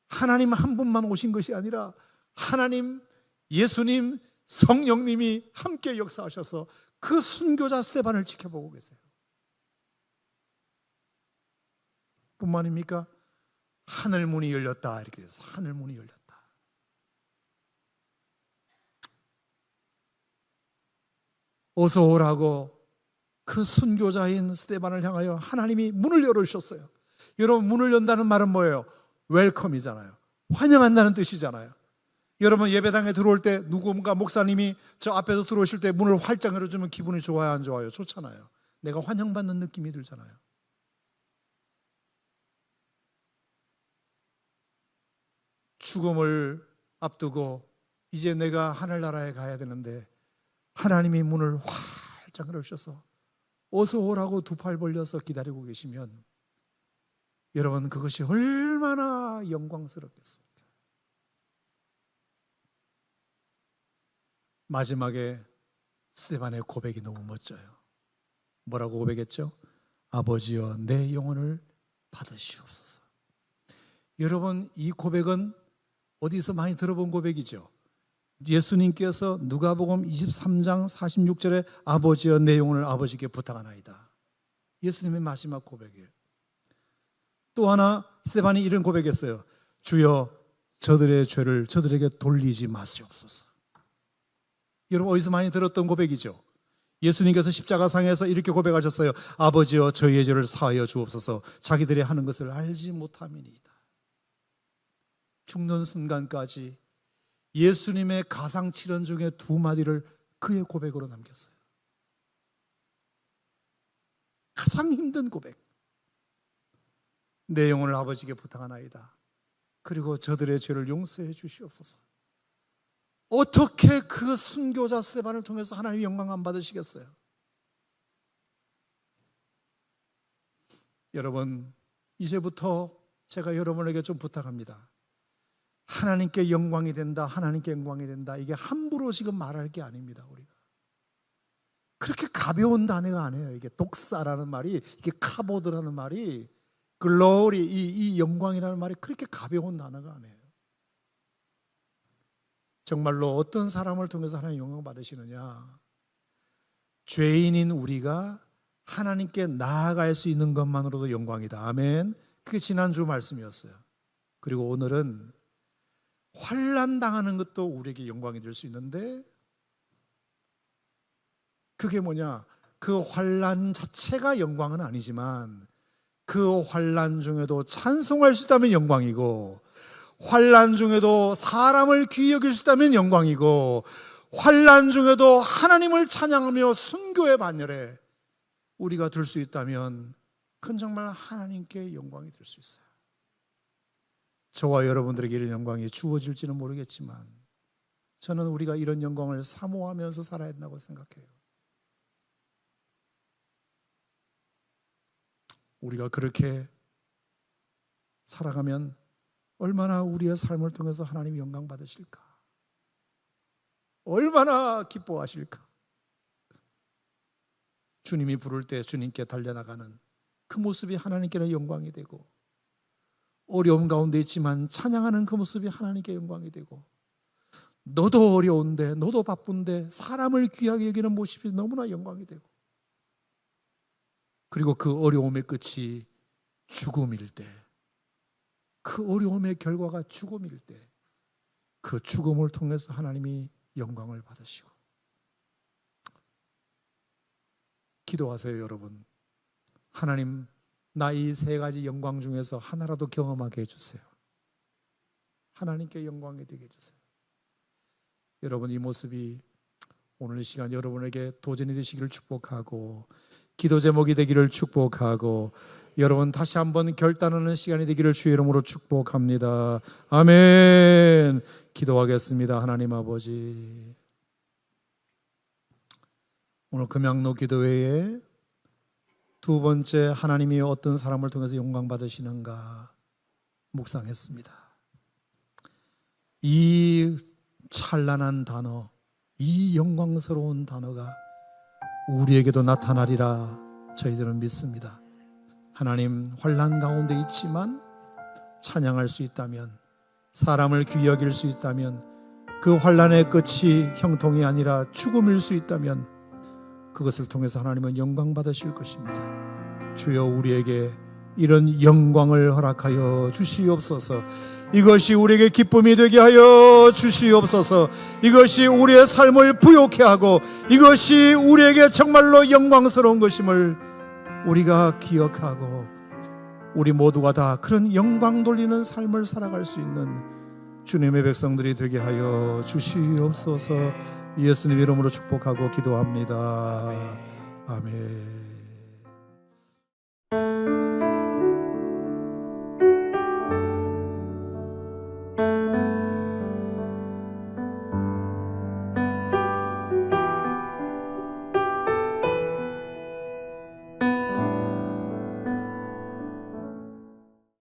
하나님 한 분만 오신 것이 아니라 하나님, 예수님, 성령님이 함께 역사하셔서 그 순교자 스데반을 지켜보고 계세요. 뿐만입니까? 하늘문이 열렸다, 이렇게 해서 하늘문이 열렸다. 어서 오라고 그 순교자인 스데반을 향하여 하나님이 문을 열어주셨어요. 여러분, 문을 연다는 말은 뭐예요? 웰컴이잖아요. 환영한다는 뜻이잖아요. 여러분, 예배당에 들어올 때 누군가 목사님이 저 앞에서 들어오실 때 문을 활짝 열어주면 기분이 좋아요, 안 좋아요? 좋잖아요. 내가 환영받는 느낌이 들잖아요. 죽음을 앞두고 이제 내가 하늘나라에 가야 되는데 하나님이 문을 활짝 열어주셔서 어서 오라고 두 팔 벌려서 기다리고 계시면 여러분, 그것이 얼마나 영광스럽겠습니까? 마지막에 스데반의 고백이 너무 멋져요. 뭐라고 고백했죠? 아버지여, 내 영혼을 받으시옵소서. 여러분, 이 고백은 어디서 많이 들어본 고백이죠? 예수님께서 누가복음 23장 46절에 아버지여, 내 영혼을 아버지께 부탁하나이다. 예수님의 마지막 고백이에요. 또 하나 스데반이 이런 고백했어요. 주여, 저들의 죄를 저들에게 돌리지 마시옵소서. 여러분, 어디서 많이 들었던 고백이죠? 예수님께서 십자가상에서 이렇게 고백하셨어요. 아버지여, 저희의 죄를 사하여 주옵소서. 자기들이 하는 것을 알지 못함이니이다. 죽는 순간까지 예수님의 가상칠언 중에 두 마디를 그의 고백으로 남겼어요. 가장 힘든 고백. 내 영혼을 아버지께 부탁하나이다. 그리고 저들의 죄를 용서해 주시옵소서. 어떻게 그 순교자 스데반을 통해서 하나님의 영광 안 받으시겠어요? 여러분, 이제부터 제가 여러분에게 좀 부탁합니다. 하나님께 영광이 된다, 하나님께 영광이 된다, 이게 함부로 지금 말할 게 아닙니다. 우리가 그렇게 가벼운 단어가 아니에요. 이게 독사라는 말이, 이게 카보드라는 말이, 글로리, 이 영광이라는 말이 그렇게 가벼운 단어가 아니에요. 정말로 어떤 사람을 통해서 하나님 영광 받으시느냐? 죄인인 우리가 하나님께 나아갈 수 있는 것만으로도 영광이다. 아멘. 그게 지난주 말씀이었어요. 그리고 오늘은 환난 당하는 것도 우리에게 영광이 될 수 있는데, 그게 뭐냐? 그 환난 자체가 영광은 아니지만 그 환난 중에도 찬송할 수 있다면 영광이고, 환난 중에도 사람을 귀히 여길 수 있다면 영광이고, 환난 중에도 하나님을 찬양하며 순교의 반열에 우리가 들 수 있다면 그건 정말 하나님께 영광이 될 수 있어요. 저와 여러분들에게 이런 영광이 주어질지는 모르겠지만 저는 우리가 이런 영광을 사모하면서 살아야 된다고 생각해요. 우리가 그렇게 살아가면 얼마나 우리의 삶을 통해서 하나님이 영광 받으실까? 얼마나 기뻐하실까? 주님이 부를 때 주님께 달려나가는 그 모습이 하나님께는 영광이 되고, 어려움 가운데 있지만 찬양하는 그 모습이 하나님께 영광이 되고, 너도 어려운데 너도 바쁜데 사람을 귀하게 여기는 모습이 너무나 영광이 되고, 그리고 그 어려움의 끝이 죽음일 때, 그 어려움의 결과가 죽음일 때 그 죽음을 통해서 하나님이 영광을 받으시고. 기도하세요, 여러분. 하나님, 나 이 세 가지 영광 중에서 하나라도 경험하게 해주세요. 하나님께 영광이 되게 해주세요. 여러분, 이 모습이 오늘 이 시간 여러분에게 도전이 되시기를 축복하고, 기도 제목이 되기를 축복하고, 여러분 다시 한번 결단하는 시간이 되기를 주의 이름으로 축복합니다. 아멘. 기도하겠습니다. 하나님 아버지, 오늘 금양로 기도회에 두 번째, 하나님이 어떤 사람을 통해서 영광 받으시는가 묵상했습니다. 이 찬란한 단어, 이 영광스러운 단어가 우리에게도 나타나리라 저희들은 믿습니다. 하나님, 환난 가운데 있지만 찬양할 수 있다면, 사람을 귀히 여길 수 있다면, 그 환난의 끝이 형통이 아니라 죽음일 수 있다면 그것을 통해서 하나님은 영광 받으실 것입니다. 주여, 우리에게 이런 영광을 허락하여 주시옵소서. 이것이 우리에게 기쁨이 되게 하여 주시옵소서. 이것이 우리의 삶을 부욕해 하고 이것이 우리에게 정말로 영광스러운 것임을 우리가 기억하고, 우리 모두가 다 그런 영광 돌리는 삶을 살아갈 수 있는 주님의 백성들이 되게 하여 주시옵소서. 예수님 이름으로 축복하고 기도합니다. 아멘.